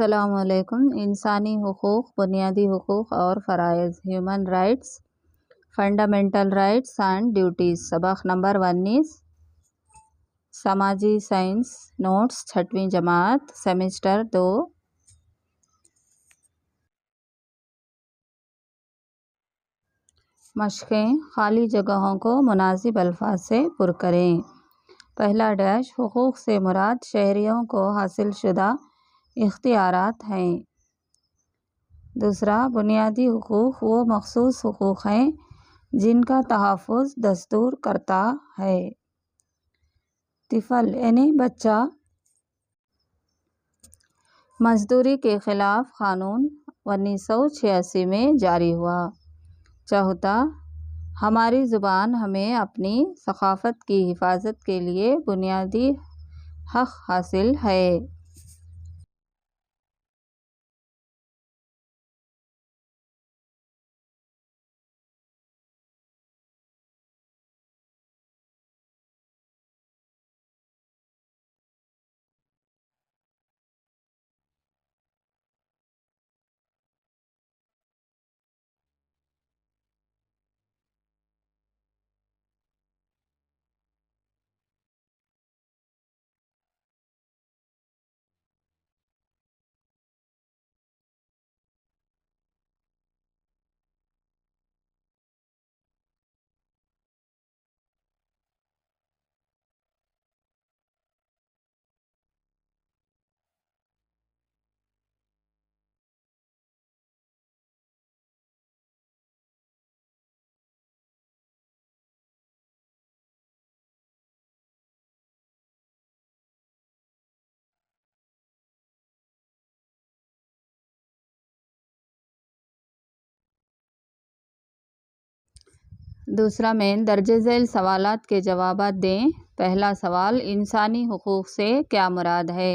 अस्सलामुअलैकुम। इंसानी हुकूक़, बुनियादी हुकूक़ और फ़राइज़, human rights, fundamental rights and duties. सबक नंबर 19, समाजी साइंस नोट्स, 6वीं जमात, सेमेस्टर 2। मशक़ें। खाली जगहों को मुनासिब अल्फाज से पुर करें। पहला डैश, हुकूक़ से मुराद शहरियों को हासिल शुदा इख्तियारात हैं। दूसरा, बुनियादी हुकूक़ वो मख़सूस हुकूक़ हैं जिनका तहफ़्फ़ुज़ दस्तूर करता है। तिफ़ल यानी बच्चा। मज़दूरी के ख़िलाफ़ क़ानून 1986 में जारी हुआ। चौथा, हमारी ज़ुबान हमें अपनी सक़ाफ़त की हिफाज़त के लिए बुनियादी हक़ हासिल है। दूसरा मेन दर्ज झेल सवालात के जवाबात दें। पहला सवाल, इंसानी हुकूक़ से क्या मुराद है?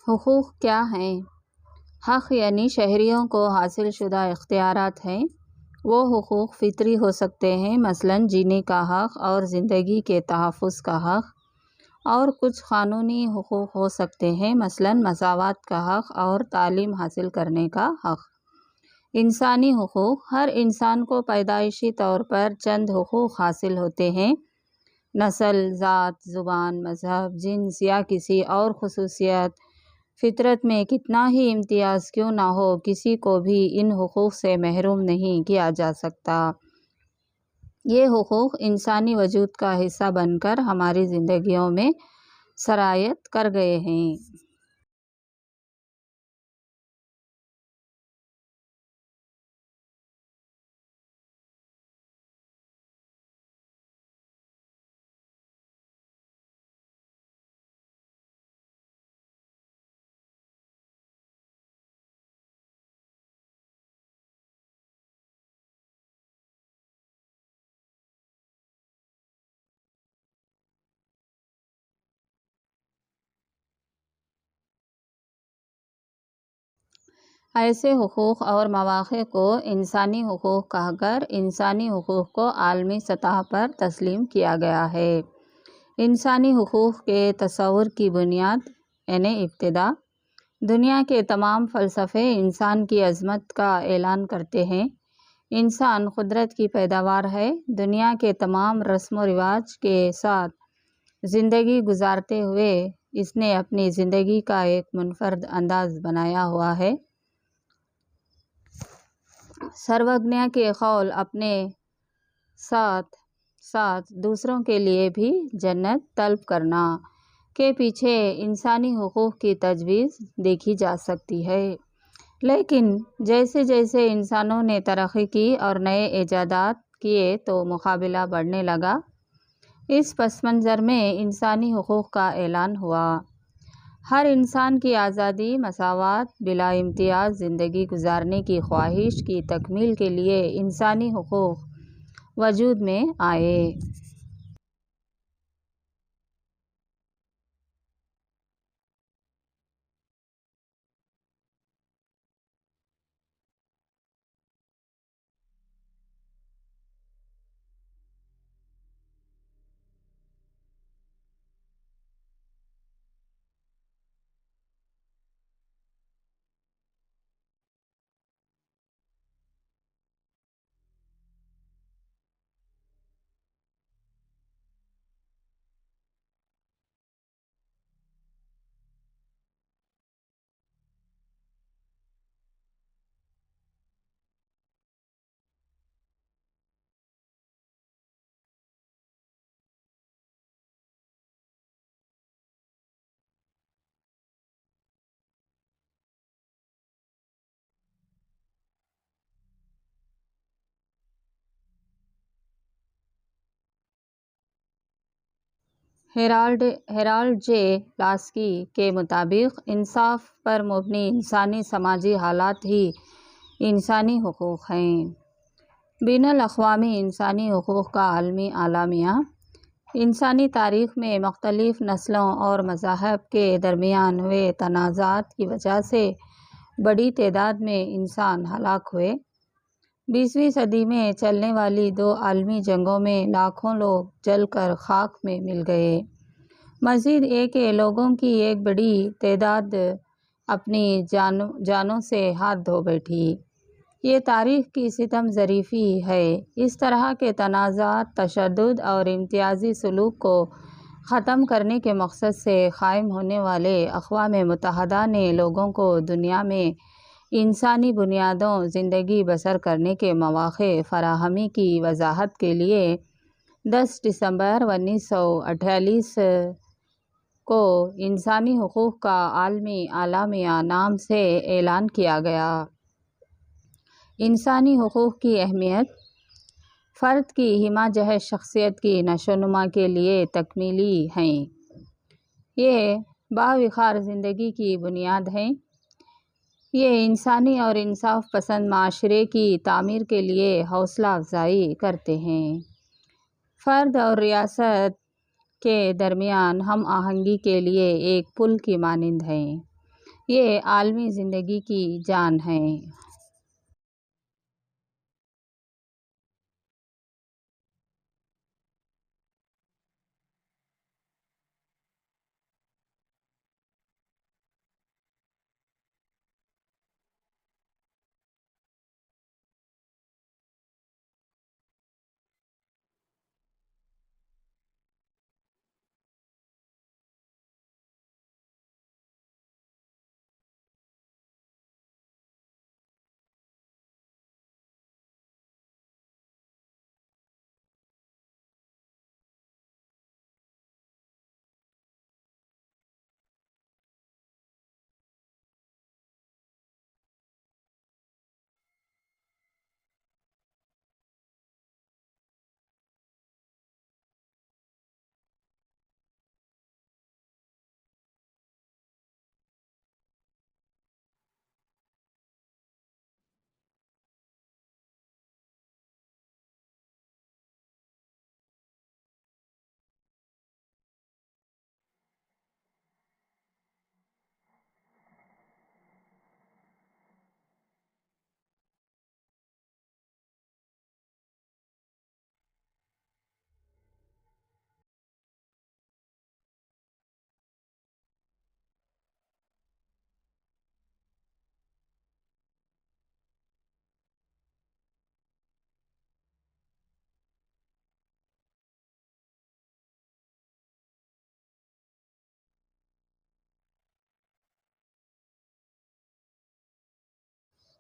हुकूक़ क्या हैं? हक़ यानी शहरियों को हासिल शुदा इख्तियारात हैं। वो हुकूक़ फ़ितरी हो सकते हैं, मसलन जीने का हक़ और ज़िंदगी के तहफ़्फ़ुज़ का हक़, और कुछ क़ानूनी हुकूक़ हो सकते हैं, मसलन मसावात का हक़ और तालीम हासिल करने का हक़। इंसानी हुकूक़, हर इंसान को पैदाइशी तौर पर चंद हुकूक़ हासिल होते हैं। नस्ल, ज़ात, ज़ुबान, मज़हब, जिन्स या किसी और ख़ुसूसियत, फ़ितरत में कितना ही इम्तियाज़ क्यों ना हो, किसी को भी इन हुकूक़ से महरूम नहीं किया जा सकता। ये हुकूक़ इंसानी वजूद का हिस्सा बनकर हमारी ज़िंदगियों में सरायत कर गए हैं। ऐसे हुकूक़ और मवाक़े को इंसानी हुकूक़ कहकर इंसानी हुकूक़ को आलमी सतह पर तस्लीम किया गया है। इंसानी हुकूक़ के तसव्वुर की बुनियाद यानी इब्तिदा। दुनिया के तमाम फ़लसफ़े इंसान की अज़मत का ऐलान करते हैं। इंसान कुदरत की पैदावार है। दुनिया के तमाम रस्म व रिवाज के साथ ज़िंदगी गुजारते हुए इसने अपनी ज़िंदगी का एक मुनफ़र्द अंदाज़ बनाया हुआ है। सर्वज्ञ के कौल अपने साथ साथ दूसरों के लिए भी जन्नत तलब करना के पीछे इंसानी हुकूक़ की तजवीज़ देखी जा सकती है। लेकिन जैसे जैसे इंसानों ने तरक्की की और नए इजादात किए तो मुकाबला बढ़ने लगा। इस पस मंज़र में इंसानी हुकूक़ का ऐलान हुआ। हर इंसान की आज़ादी, मसावात, बिला इम्तियाज़ ज़िंदगी गुजारने की ख्वाहिश की तकमील के लिए इंसानी हुकूक़ वजूद में आए। हेराल्ड जे लास्की के मुताबिक इंसाफ पर मबनी इंसानी समाजी हालात ही इंसानी हुकूक़ हैं। बैनुल अक़वामी इंसानी हुकूक़ का आलमी आलामिया इंसानी तारीख़ में मुख्तलिफ़ नस्लों और मज़ाहब के दरमियान हुए तनाज़ात की वजह से बड़ी तादाद में इंसान हलाक हुए। 20वीं सदी में चलने वाली 2 आलमी जंगों में लाखों लोग जलकर खाक में मिल गए। मज़ीद के लोगों की एक बड़ी तादाद अपनी जानों से हाथ धो बैठी। ये तारीख़ की सितम ज़रीफ़ी है। इस तरह के तनाज़ात, तशद्दुद और इम्तियाज़ी सलूक को ख़त्म करने के मकसद से क़ायम होने वाले अक़वाम मुत्तहदा ने लोगों को दुनिया में इंसानी बुनियादों ज़िंदगी बसर करने के मौक़े फ़राहमी की वज़ाहत के लिए 10 दिसंबर 1948 को इंसानी हुकूक़ का आलमी आलामिया नाम से ऐलान किया गया। इंसानी हुकूक़ की अहमियत फ़र्द की हिमाजहत शख्सियत की नशोनुमा के लिए तकमीली हैं। ये बावक़ार ज़िंदगी की बुनियाद हैं। ये इंसानी और इंसाफ पसंद माशरे की तामीर के लिए हौसला अफ़ज़ाई करते हैं। फ़र्द और रियासत के दरमियान हम आहंगी के लिए एक पुल की मानिंद हैं। ये आलमी ज़िंदगी की जान हैं।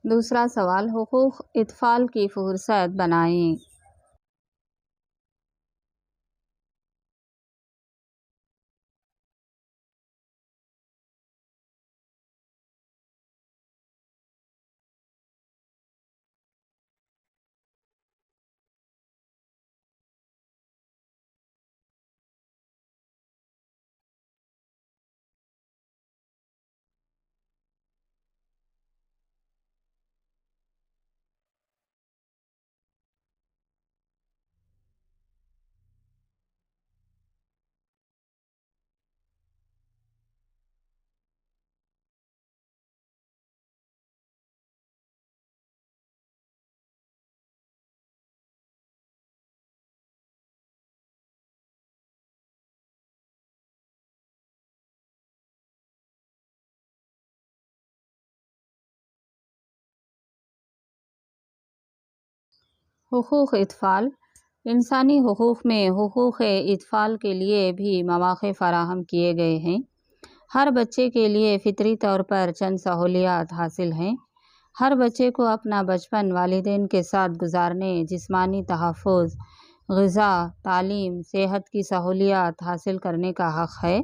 दूसरा सवाल, हुकूक़ इत्फ़ाल की फ़ुर्सत बनाएं। हुकूक़ इत्फ़ाल इंसानी हुकूक़ में हुकूक़ इत्फ़ाल के लिए भी मौक़े फ़राहम किए गए हैं। हर बच्चे के लिए फ़ितरी तौर पर चंद सहूलियात हासिल हैं। हर बच्चे को अपना बचपन वालिदैन के साथ गुजारने, जिस्मानी तहफ़्फ़ुज़, ग़िज़ा, तालीम, सेहत की सहूलियात हासिल करने का हक़ है।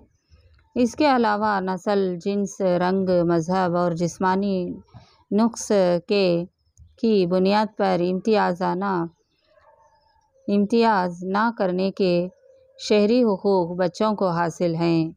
इसके अलावा नस्ल, जिन्स, रंग, मज़हब और जिस्मानी नुक़्स के की बुनियाद पर इम्तियाज़ ना करने के शहरी हुकूक़ बच्चों को हासिल हैं।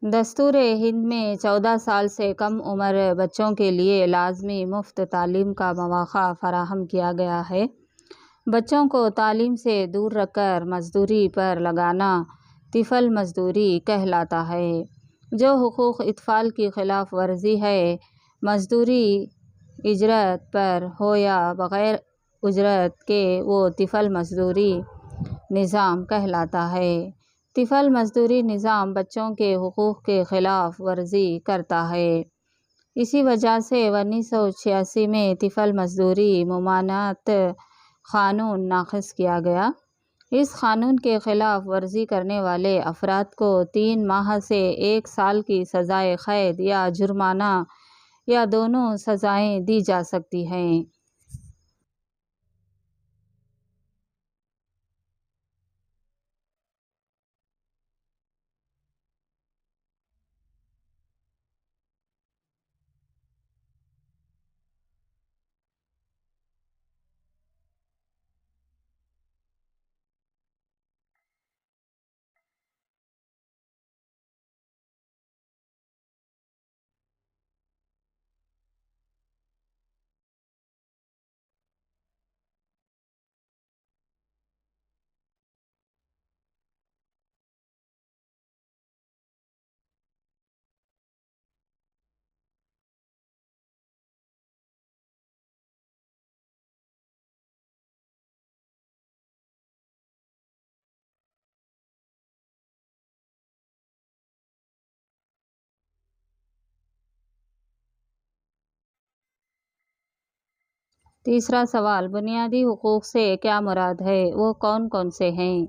दस्तूर हिंद में 14 साल से कम उम्र बच्चों के लिए लाज़मी मुफ़्त तालीम का मौक़ा फ़राहम किया गया है। बच्चों को तालीम से दूर रखकर मज़दूरी पर लगाना तिफ़ल मज़दूरी कहलाता है। जो हुकूक़ इत्फ़ाल की ख़िलाफ़ वर्ज़ी है, मज़दूरी इजरत पर हो या बग़ैर उजरत के, वो तिफ़ल मज़दूरी निज़ाम कहलाता है। तिफ़ल मज़दूरी निज़ाम बच्चों के हुकूक़ के ख़िलाफ़ वर्ज़ी करता है। इसी वजह से 1986 में तिफ़ल मज़दूरी ममानत क़ानून नाफ़िज़ किया गया। इस क़ानून के ख़िलाफ़ वर्ज़ी करने वाले अफ़राद को 3 माह से 1 साल की सज़ाए क़ैद या जुर्माना या दोनों सज़ाएँ दी जा सकती हैं। तीसरा सवाल, बुनियादी हुकूक़ से क्या मुराद है? वो कौन कौन से हैं?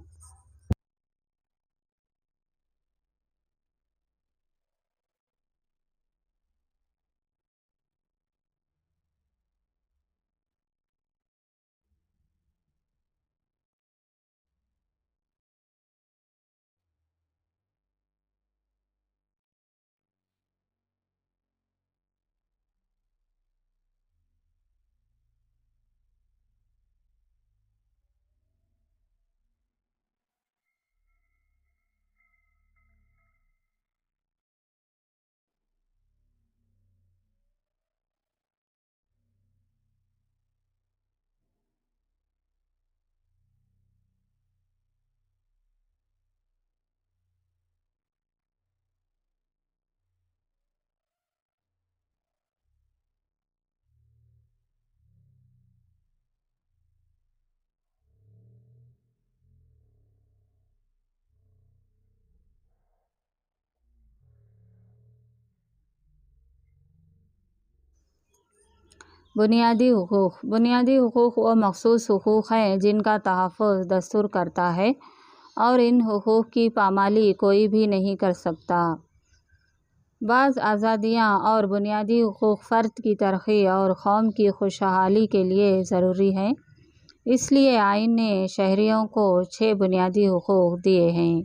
बुनियादी हुकूक़ वो मख़सूस हुकूक़ हैं जिनका तहफ़्फ़ुज़ दस्तूर करता है और इन हुकूक़ की पामाली कोई भी नहीं कर सकता। बाज़ आज़ादियाँ और बुनियादी हुकूक़ फ़र्द की तरक्की और कौम की खुशहाली के लिए ज़रूरी हैं। इसलिए आइन ने शहरियों को 6 बुनियादी हुकूक़ दिए हैं।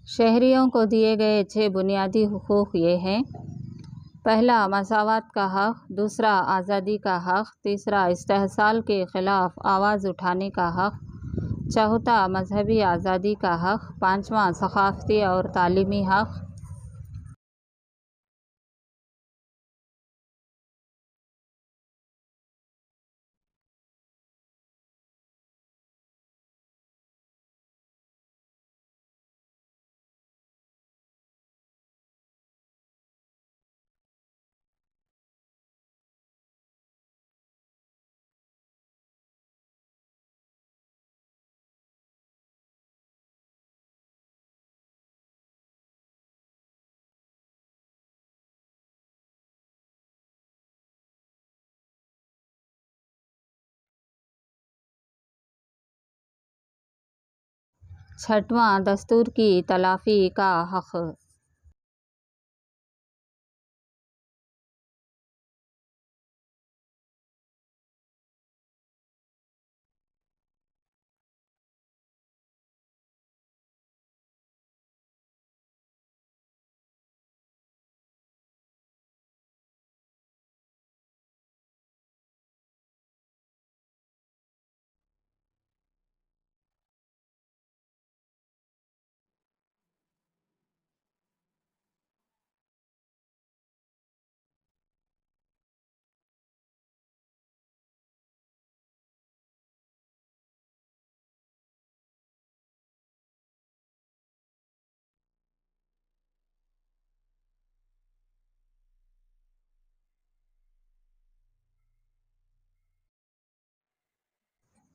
शहरियों को दिए गए 6 बुनियादी हुकूक ये हैं। पहला, मसावत का हक़। दूसरा, आज़ादी का हक़। तीसरा, इस्तेहसाल के ख़िलाफ़ आवाज़ उठाने का हक़। चौथा, मजहबी आज़ादी का हक़। पाँचवां, सक़ाफ़ती और तालीमी हक़। छठवां, दस्तूर की तलाफ़ी का हक़।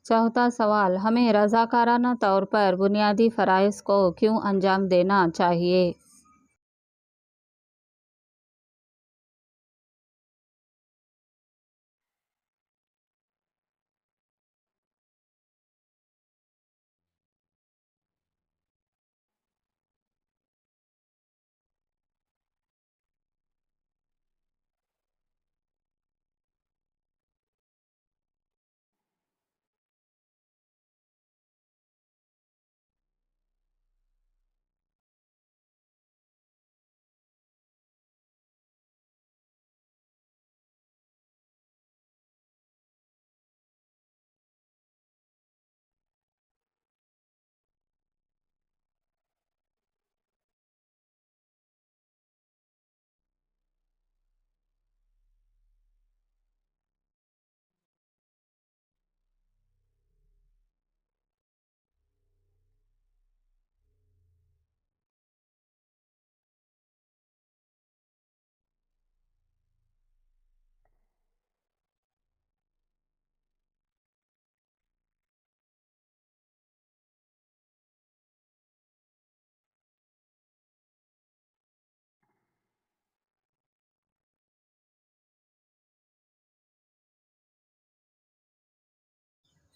चौथा सवाल, हमें रज़ाकाराना तौर पर बुनियादी फ़राइज़ को क्यों अंजाम देना चाहिए?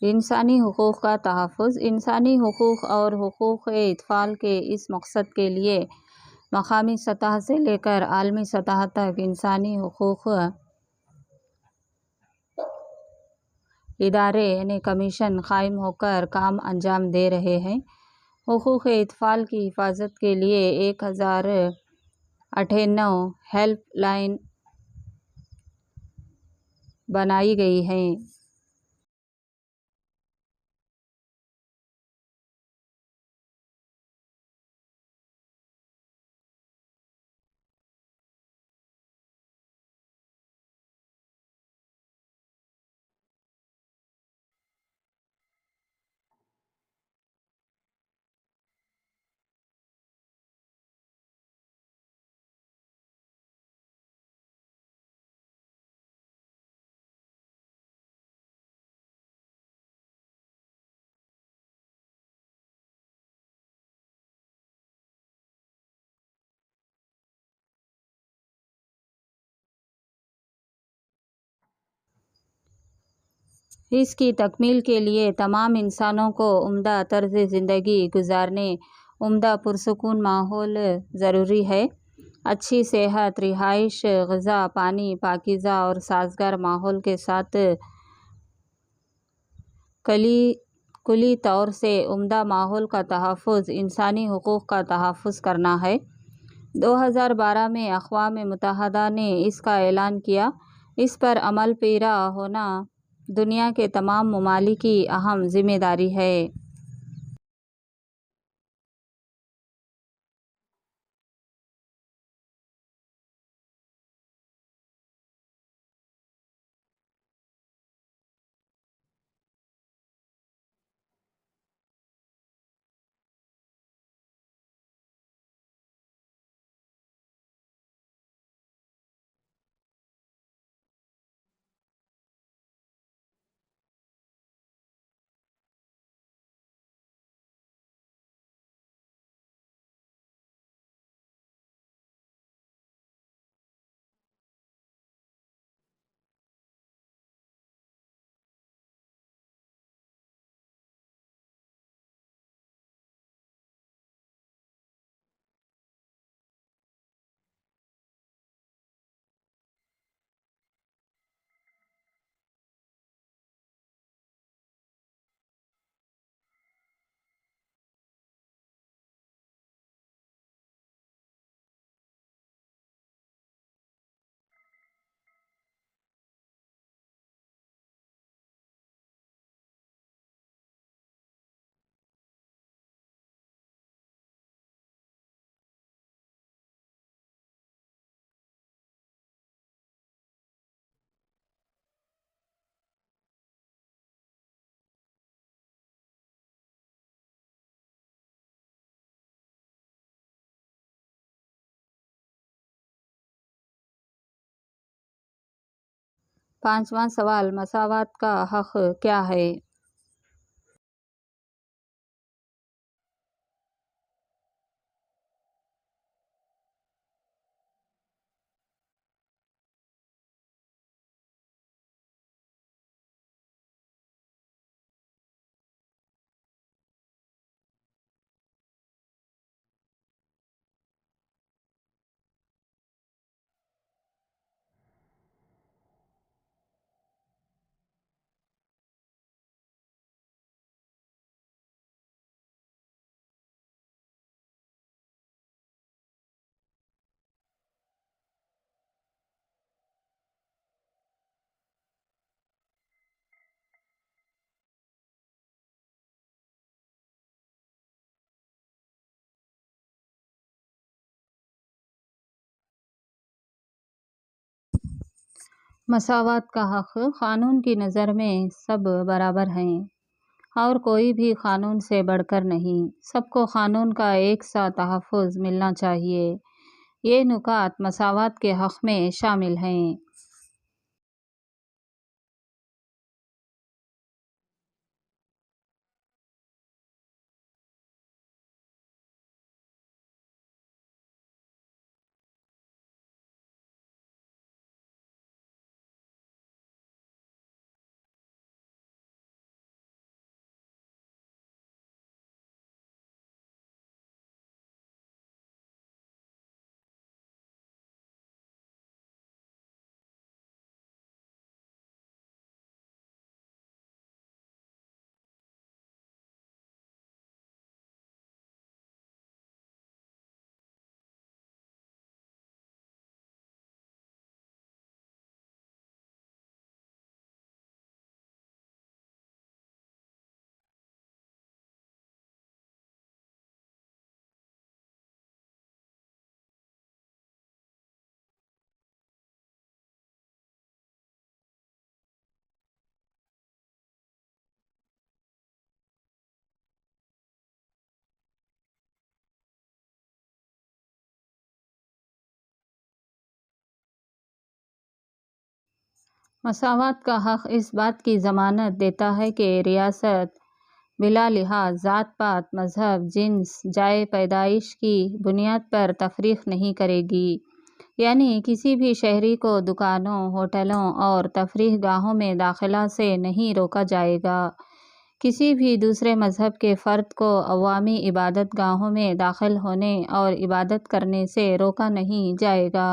इंसानी हुकूक़ का तहफ़्फ़ुज़। इंसानी हुकूक़ और हुकूक़-ए-इत्फ़ाल के इस मकसद के लिए मक़ामी सतह से लेकर आलमी सतह तक इंसानी हुकूक़ इदारे यानी कमीशन क़ाइम होकर काम अंजाम दे रहे हैं। हुकूक़-ए-इत्फ़ाल की हिफ़ाज़त के लिए 1098 हेल्पलाइन बनाई गई हैं। इसकी तकमील के लिए तमाम इंसानों को उम्दा तर्ज़ ज़िंदगी गुज़ारने, उम्दा पुरसुकून माहौल ज़रूरी है। अच्छी सेहत, रिहाइश, ग़िज़ा, पानी, पाकीज़ा और साज़गार माहौल के साथ कुली तौर से उम्दा माहौल का तहफ़्फ़ुज़ इंसानी हुकूक़ का तहफ़्फ़ुज़ करना है। 2012 में अक़वाम मुत्तहिदा ने इसका ऐलान किया। इस पर अमल पेरा होना दुनिया के तमाम ममालिक की अहम ज़िम्मेदारी है। 5वां सवाल, मसावात का हक़ क्या है? मसावात का हक़ क़ानून की नज़र में सब बराबर हैं और कोई भी क़ानून से बढ़कर नहीं। सबको क़ानून का एक सा तहफ़्फ़ुज़ मिलना चाहिए। ये नुकात मसावात के हक़ में शामिल हैं। मसावात का हक़ इस बात की ज़मानत देता है कि रियासत बिला लिहाज ज़ात-पात, मज़हब, जिन्स, जाए पैदाइश की बुनियाद पर तफ़रीक़ नहीं करेगी। यानी किसी भी शहरी को दुकानों, होटलों और तफरीह गाहों में दाखिला से नहीं रोका जाएगा। किसी भी दूसरे मज़हब के फ़र्द को अवामी इबादत गाहों में दाखिल होने और इबादत करने से रोका नहीं जाएगा।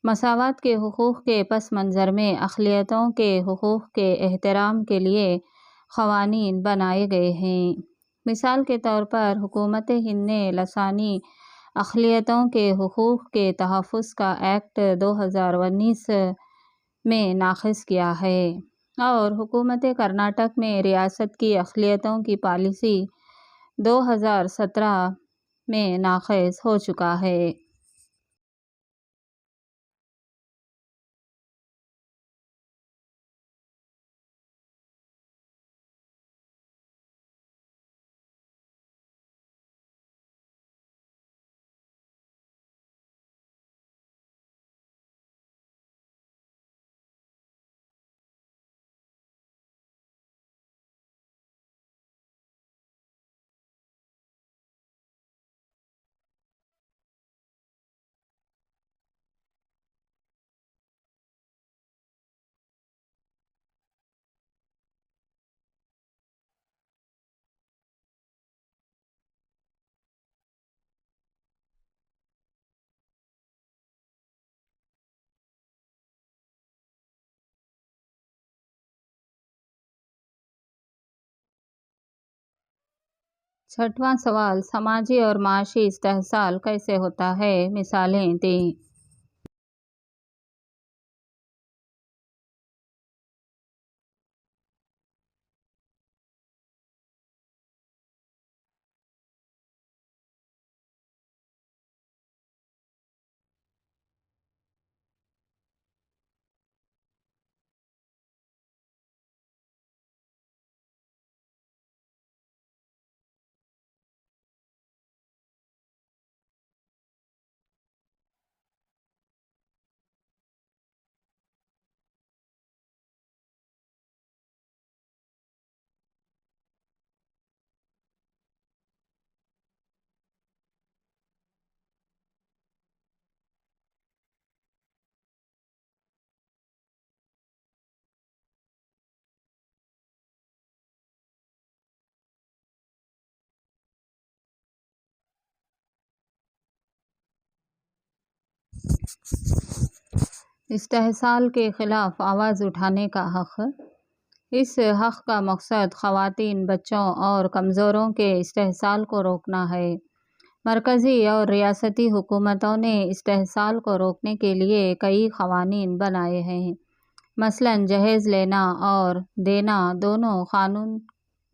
मसावात के हुकूक़ के पस मंज़र में अक़लियतों के हुकूक़ के एहतराम के लिए क़वानीन बनाए गए हैं। मिसाल के तौर पर हुकूमत हिंद ने लसानी अक़लियतों के हुकूक़ के तहफ़्फ़ुज़ का एक्ट 2019 में नाक़िस किया है और हुकूमत कर्नाटक में रियासत की अक़लियतों की पॉलिसी 2017 में नाक़िस हो चुका है। 6वां सवाल, समाजी और माशी इस्तेहसाल कैसे होता है? मिसालें दें। इस्तेहसाल के ख़िलाफ़ आवाज़ उठाने का हक़। इस हक़ का मकसद ख़वातीन, बच्चों और कमज़ोरों के इस्तेहसाल को रोकना है। मरकज़ी और रियासती हुकूमतों ने इस्तेहसाल को रोकने के लिए कई क़वानीन बनाए हैं। मसलन जहेज़ लेना और देना दोनों क़ानून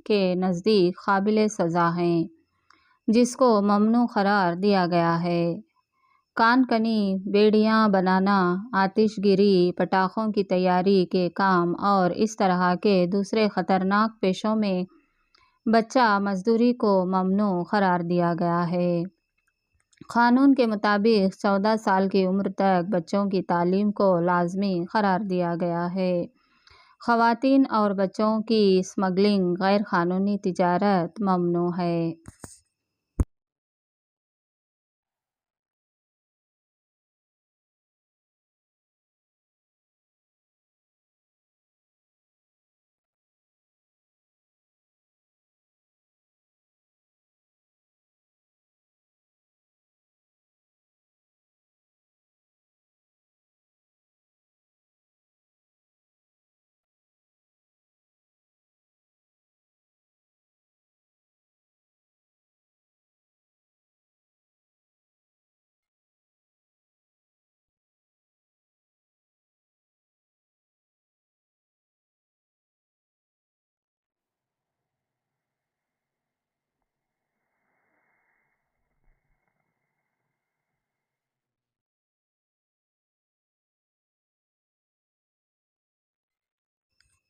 के नज़दीक क़ाबिल सज़ा हैं, जिसको ममनू क़रार दिया गया है। कानकनी, बेड़ियाँ बनाना, आतिशगिरी, पटाखों की तैयारी के काम और इस तरह के दूसरे ख़तरनाक पेशों में बच्चा मज़दूरी को ममनू क़रार दिया गया है। क़ानून के मुताबिक 14 साल की उम्र तक बच्चों की तालीम को लाज़मी क़रार दिया गया है। ख़वातीन और बच्चों की स्मगलिंग, गैर क़ानूनी तिजारत ममनू है।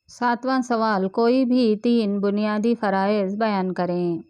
सातवां सवाल, कोई भी 3 बुनियादी फ़राइज़ बयान करें।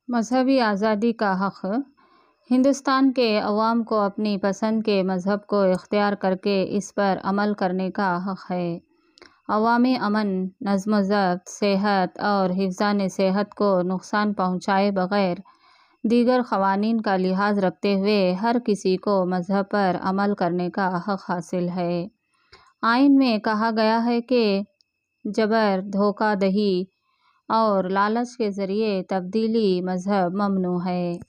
मजहबी आज़ादी का हक़। हिंदुस्तान के अवाम को अपनी पसंद के मज़हब को इख्तियार करके इस पर अमल करने का हक़ है। अवामी अमन, नज़्म ज़ब्त, सेहत और हिफ्ज़ान सेहत को नुकसान पहुँचाए बग़ैर दीगर क़वानीन का लिहाज रखते हुए हर किसी को मज़हब पर अमल करने का हक़ हासिल है। आइन में कहा गया है कि जबर, धोखा दही और लालच के ज़रिए तब्दीली मज़हब ममनू है।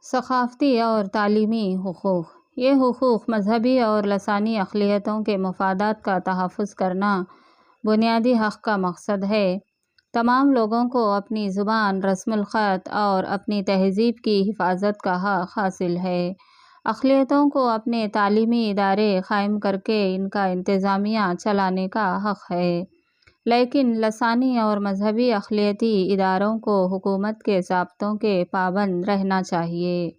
सक़ाफ़ती और तालीमी हुकूक़। ये हुकूक़ मजहबी और लसानी अक़लियतों के मफ़ादात का तहफ़्फ़ुज़ करना बुनियादी हक़ का मकसद है। तमाम लोगों को अपनी ज़ुबान, रस्मुल ख़त और अपनी तहज़ीब की हिफाज़त का हक़ हासिल है। अक़लियतों को अपने तालीमी इदारे क़ायम करके इनका इंतज़ामिया चलाने का हक़ है, लेकिन लसानी और मजहबी अक़लियती इदारों को हुकूमत के ज़ाब्तों के पाबंद रहना चाहिए।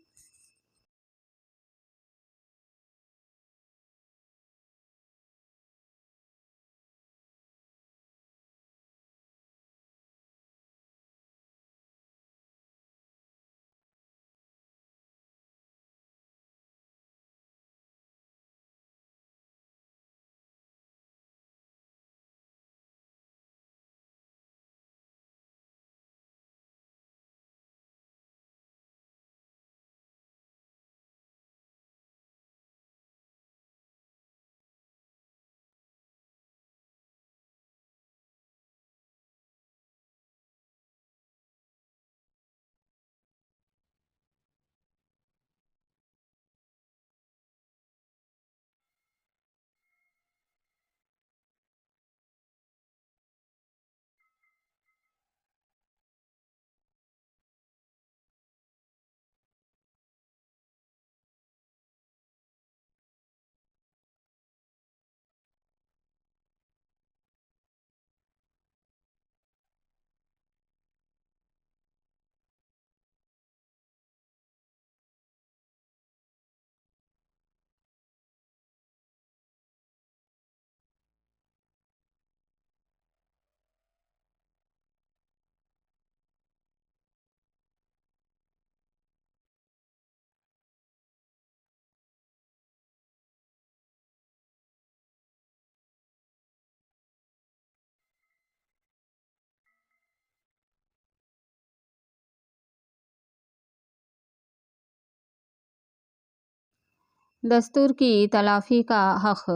दस्तूर की तलाफ़ी का हक़।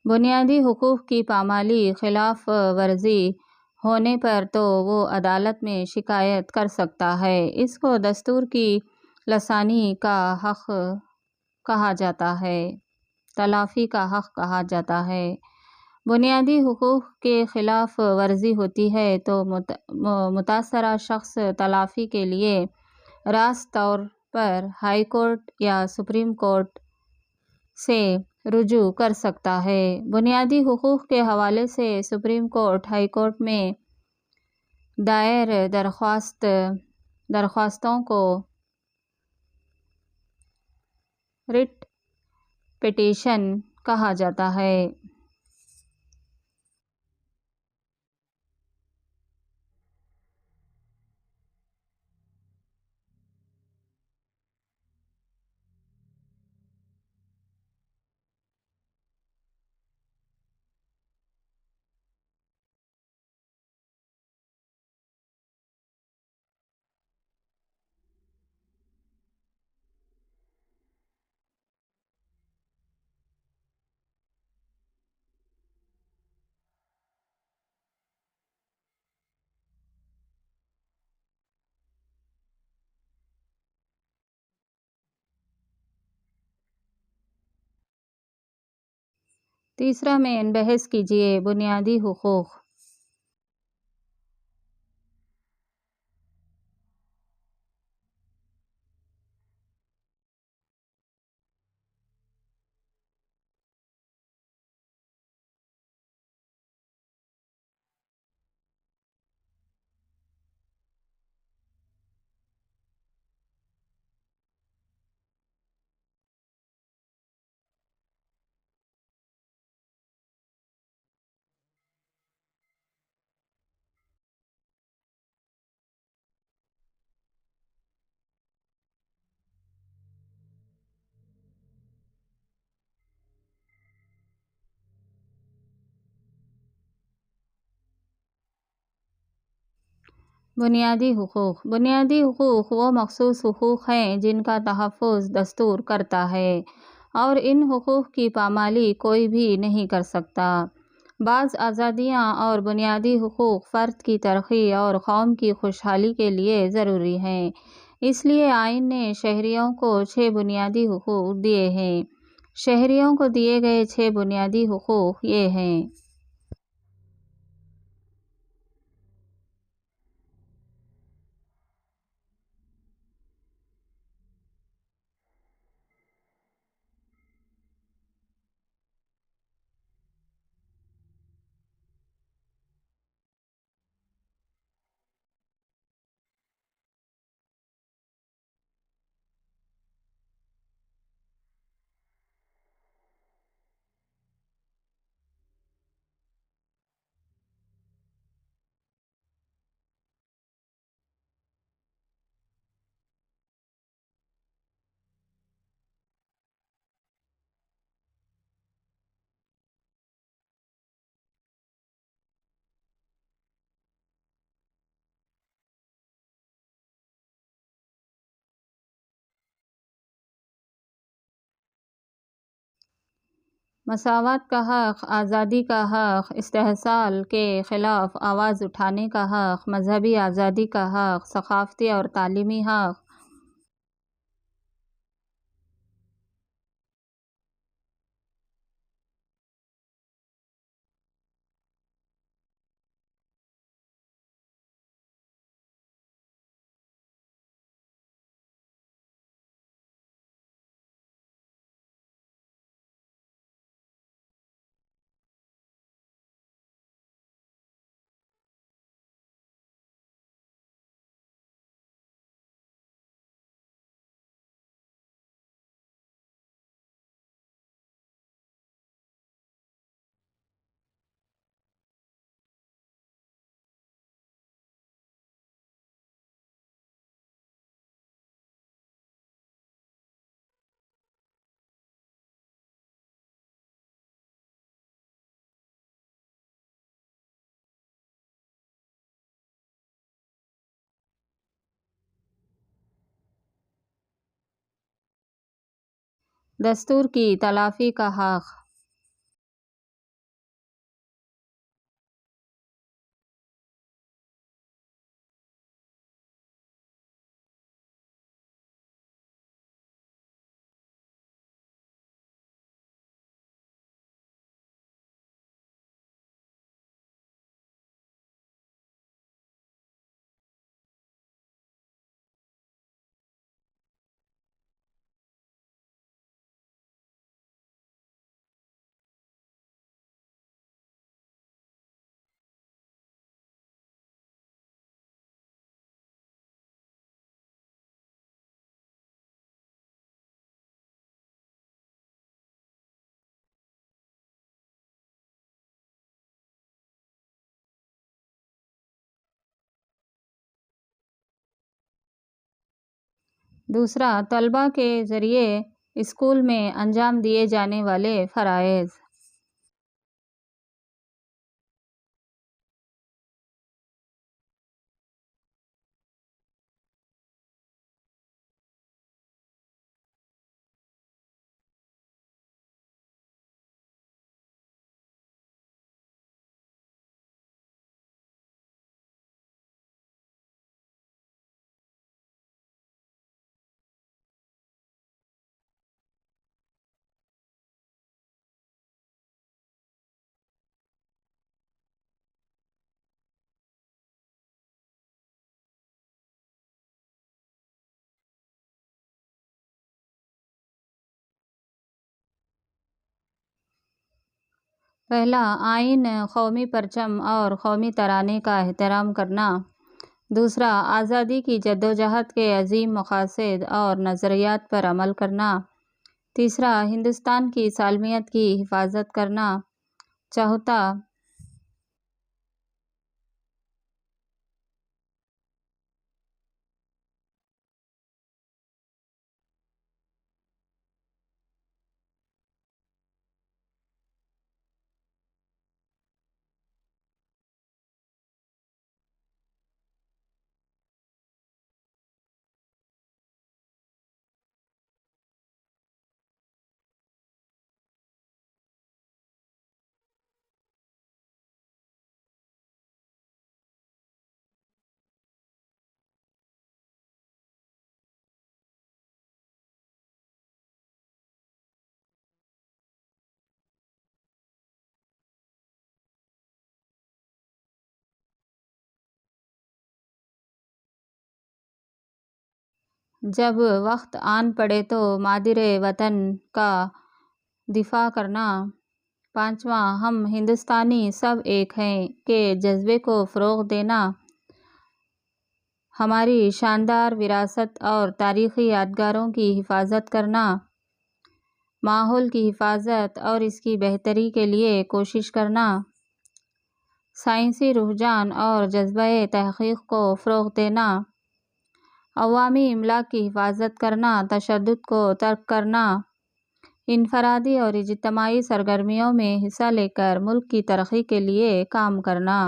बुनियादी हुकूक़ की पामाली ख़िलाफ़ वर्ज़ी होने पर तो वो अदालत में शिकायत कर सकता है। इसको दस्तूर की लसानी का हक़ कहा जाता है। तलाफ़ी का हक़ कहा जाता है। बुनियादी हुकूक़ के ख़िलाफ़ वर्ज़ी होती है तो मुतासरा शख़्स तलाफ़ी के लिए रास्त तौर पर हाई कोर्ट या सुप्रीम कोर्ट से रुजू कर सकता है। बुनियादी हुकूक़ के हवाले से सुप्रीम कोर्ट, हाई कोर्ट में दायर दरख्वास्तों को रिट पिटीशन कहा जाता है। तीसरा मेन बहस कीजिए बुनियादी हुकूक़। बुनियादी हुकूक़ वो मख़सूस हुकूक़ हैं जिनका तहफ़्फ़ुज़ दस्तूर करता है और इन हुकूक़ की पामाली कोई भी नहीं कर सकता। बाज़ आज़ादियाँ और बुनियादी हुकूक़ फ़र्द की तरक्की और कौम की खुशहाली के लिए ज़रूरी हैं। इसलिए आइन ने शहरियों को 6 बुनियादी हुकूक़ दिए हैं। शहरियों को दिए गए 6 बुनियादी हुकूक़ ये हैं। मसावत का हक़, आज़ादी का हक़, इस्तेहसाल के ख़िलाफ़ आवाज़ उठाने का हक़, मज़हबी आज़ादी का हक़, सक़ाफ़ती और तालीमी हक़, दस्तूर की तलाफ़ी का हक़। दूसरा, तलबा के ज़रिए स्कूल में अंजाम दिए जाने वाले फ़राइज़। पहला, आइन, कौमी परचम और कौमी तराने का एहतराम करना। दूसरा, आज़ादी की जद्दोजहद के अज़ीम मक़ासद और नज़रियात पर अमल करना। तीसरा, हिंदुस्तान की सालमियत की हिफाजत करना। चौथा, जब वक्त आन पड़े तो मादिरे वतन का दिफा करना। पाँचवा, हम हिंदुस्तानी सब एक हैं के जज्बे को फ़रोग़ देना। हमारी शानदार विरासत और तारीख़ी यादगारों की हिफाजत करना। माहौल की हिफाजत और इसकी बेहतरी के लिए कोशिश करना। साइंसी रुझान और जज्बे तहक़ीक़ को फ़रोग़ देना। अवामी इमलाक की हिफाजत करना, तशद्दुद को तर्क करना। इनफ़रादी और इज्तिमाई सरगर्मियों में हिस्सा लेकर मुल्क की तरक्की के लिए काम करना।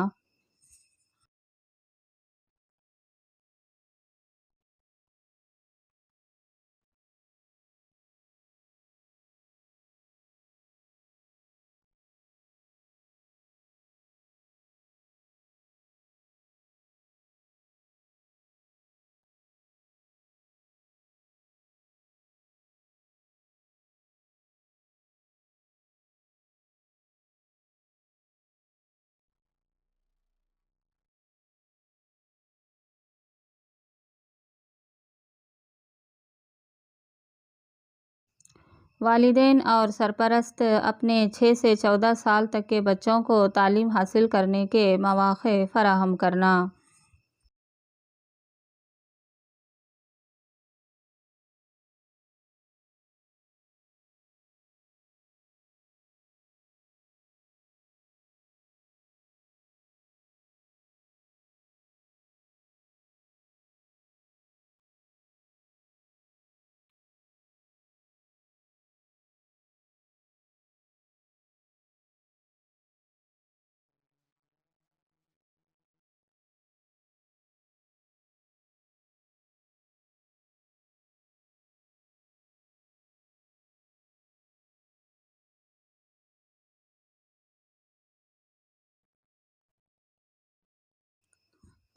वालिदैन और सरपरस्त अपने 6 से 14 साल तक के बच्चों को तालीम हासिल करने के मौक़े फ़राहम करना।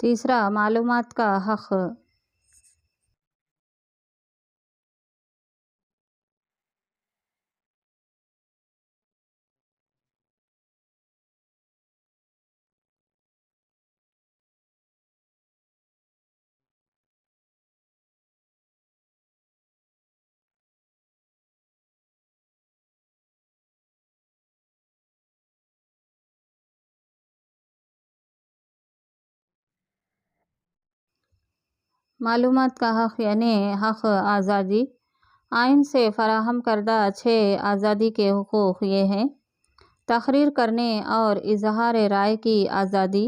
तीसरा, मालूमात का हक़। मालूमात का हक़ यानी हक़ आज़ादी। आइन से फ़राहम करदा 6 आज़ादी के हुकूक़ ये हैं: तहरीर करने और इज़हार राय की आज़ादी,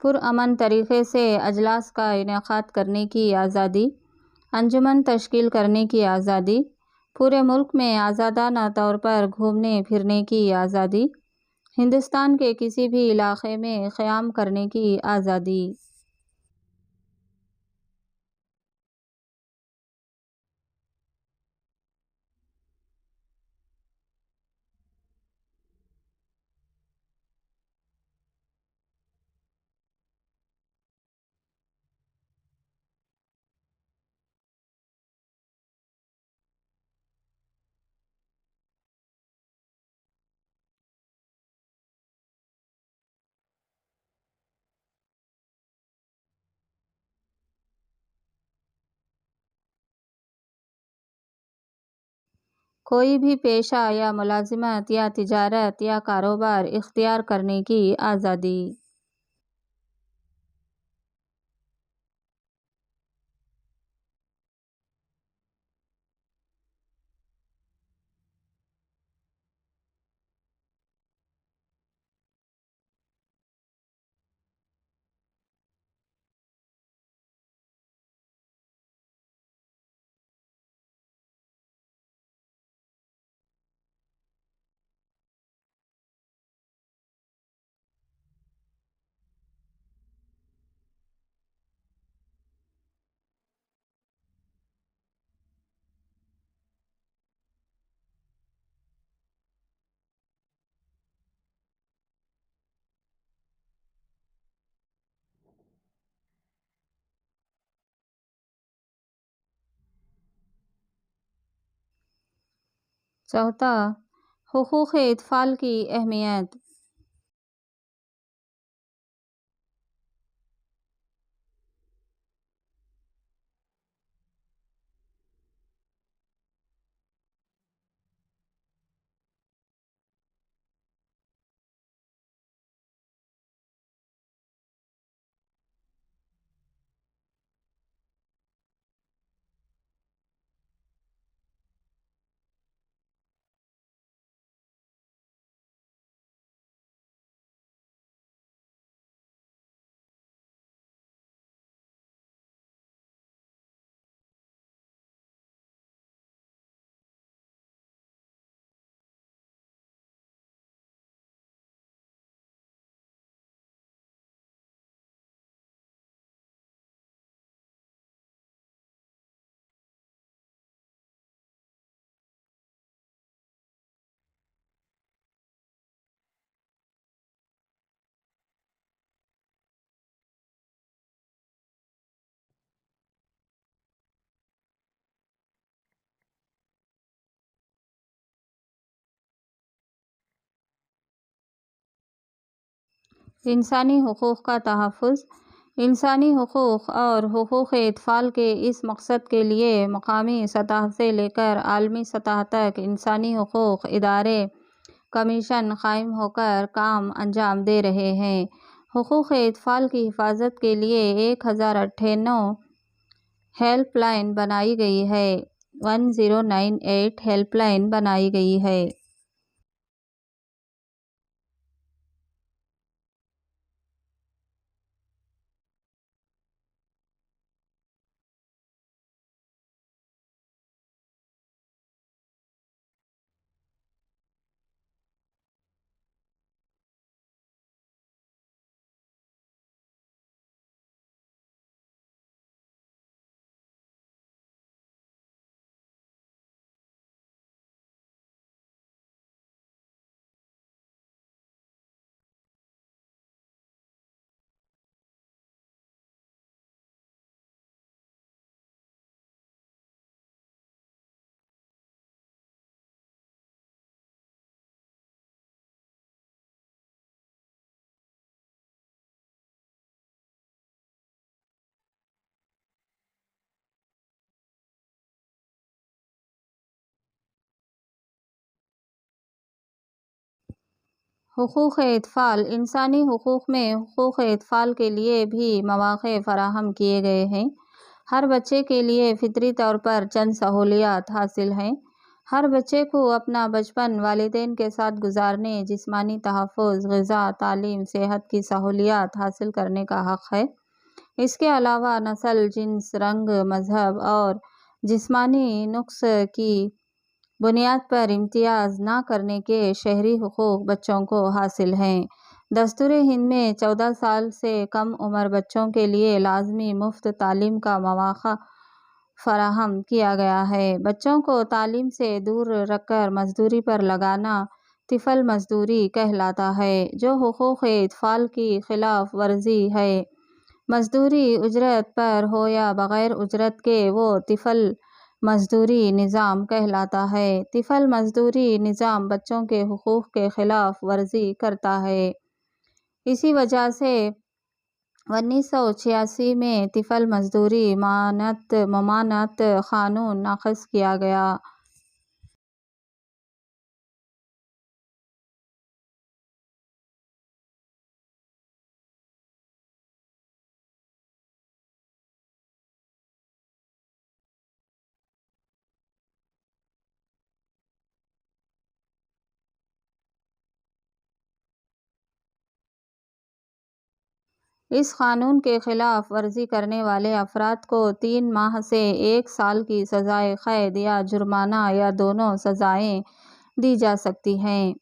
पुरअमन तरीक़े से अजलास का इनेकाद करने की आज़ादी, अंजुमन तश्कील करने की आज़ादी, पूरे मुल्क में आज़ादाना तौर पर घूमने फिरने की आज़ादी, हिंदुस्तान के किसी भी इलाक़े में क़याम करने की आज़ादी। कोई भी पेशा या मुलाजिमत या तिजारत या कारोबार इख्तियार करने की आज़ादी। चौथा, हुकूक़-ए-इत्फ़ाल की अहमियत। इंसानी हुकूक़ का तहफ़्फ़ुज़। इंसानी हुकूक़ और हुकूक़-ए-इत्फ़ाल के इस मकसद के लिए मकामी सतह से लेकर आलमी सतह तक इंसानी हुकूक़ इदारे कमीशन कायम होकर काम अंजाम दे रहे हैं। हुकूक़-ए-इत्फ़ाल की हिफाजत के लिए 1098 हेल्पलाइन बनाई गई है। 1098 हेल्पलाइन बनाई गई है। हुकूक़-ए-इत्फ़ाल। इंसानी हुकूक़ में हुकूक़-ए-इत्फ़ाल के लिए भी मौक़े फ़राहम किए गए हैं। हर बच्चे के लिए फ़ितरी तौर पर चंद सहूलियात हासिल हैं। हर बच्चे को अपना बचपन वालिदैन के साथ गुजारने, जिस्मानी तहफ़्फ़ुज़, ग़िज़ा, तालीम, सेहत की सहूलियात हासिल करने का हक़ है। इसके अलावा नस्ल, जिन्स, रंग, मज़हब और जिस्मानी नुक़्स की बुनियाद पर इम्तियाज़ न करने के शहरी हुकूक़ बच्चों को हासिल हैं। दस्तूर हिंद में 14 साल से कम उम्र बच्चों के लिए लाज़मी मुफ़्त तालीम का मौक़ा फ़राहम किया गया है। बच्चों को तालीम से दूर रखकर मज़दूरी पर लगाना तिफ़ल मज़दूरी कहलाता है, जो हुकूक़-ए-इत्फ़ाल की ख़िलाफ़ वर्ज़ी है। मज़दूरी उजरत पर हो या बग़ैर उजरत के, वो तिफ़ल मज़दूरी निज़ाम कहलाता है। तिफ़ल मज़दूरी निज़ाम बच्चों के हुकूक़ के ख़िलाफ़ वर्ज़ी करता है। इसी वजह से 1986 में तिफ़ल मज़दूरी ममानत क़ानून नाफ़िज़ किया गया। इस क़ानून के ख़िलाफ़ वर्ज़ी करने वाले अफ़राद को 3 माह से 1 साल की सज़ाए क़ैद या जुर्माना या दोनों सज़ाएँ दी जा सकती हैं।